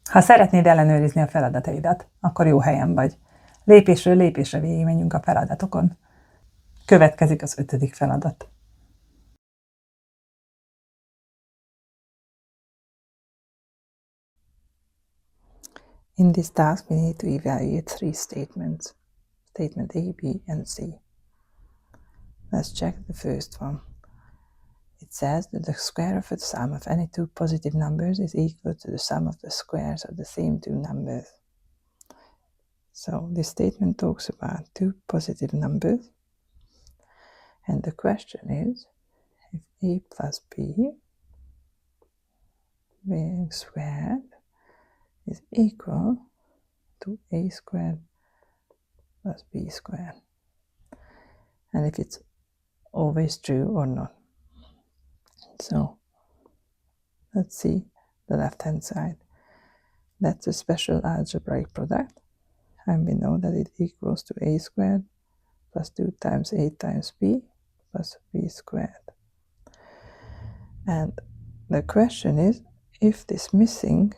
Ha szeretnéd ellenőrizni a feladataidat, akkor jó helyen vagy. Lépésről lépésre végigmenjünk a feladatokon. Következik az 5. feladat. In this task, we need to evaluate 3 statements. Statement A, B, and C. Let's check the first one. It says that the square of the sum of any two positive numbers is equal to the sum of the squares of the same two numbers. So this statement talks about two positive numbers. And the question is, if A plus B being squared is equal to A squared plus B squared. And if it's always true or not. So let's see the left-hand side. That's a special algebraic product. And we know that it equals to A squared plus 2 times A times B plus B squared. And the question is, if this missing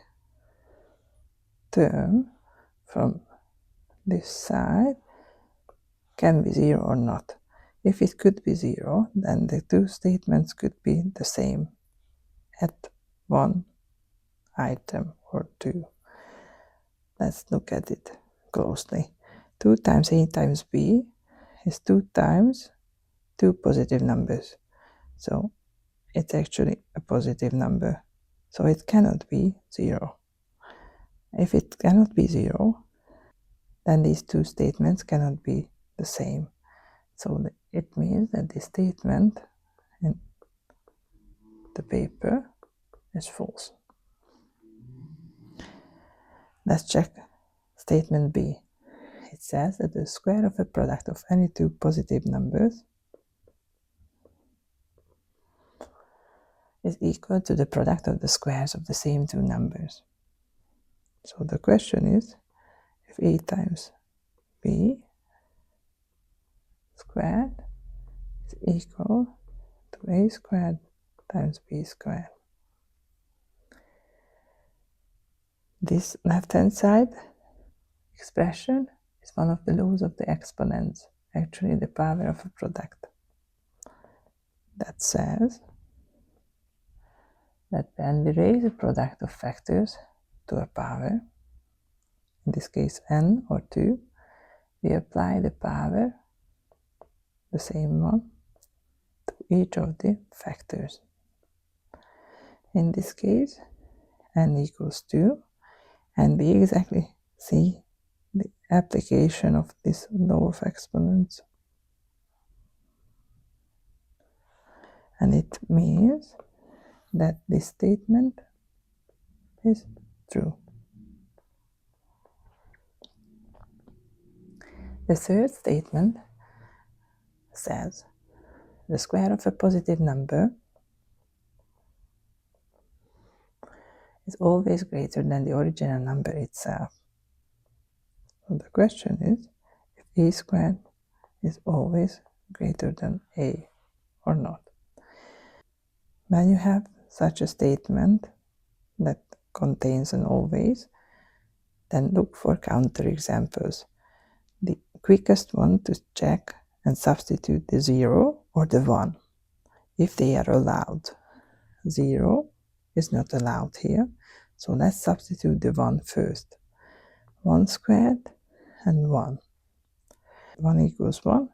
term from this side can be 0 or not. If it could be 0, then the two statements could be the same at one item or two. Let's look at it closely. 2 times A times B is 2 times two positive numbers. So it's actually a positive number. So it cannot be 0. If it cannot be 0, then these two statements cannot be the same. So it means that the statement in the paper is false. Let's check statement B. It says that the square of a product of any two positive numbers is equal to the product of the squares of the same two numbers. So the question is, if A times B squared is equal to A squared times B squared. This left-hand side expression is one of the laws of the exponents, actually the power of a product. That says that when we raise a product of factors to a power, in this case n or 2, we apply the power, the same one, to each of the factors. In this case, n equals 2, and we exactly see the application of this law of exponents. And it means that this statement is true. The third statement says the square of a positive number is always greater than the original number itself. So the question is, if A squared is always greater than A or not. When you have such a statement that contains an always, then look for counterexamples. The quickest one to check and substitute the 0 or the 1, if they are allowed. 0 is not allowed here, so let's substitute the 1 first. 1 squared and 1. 1 equals 1,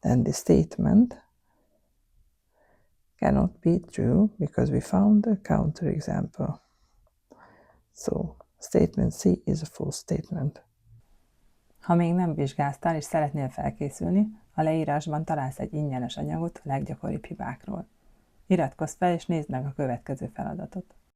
then the statement cannot be true because we found a counterexample. So statement C is a false statement. Ha még nem vizsgáztál és szeretnél felkészülni, a leírásban találsz egy ingyenes anyagot a leggyakoribb hibákról. Iratkozz fel és nézd meg a következő feladatot.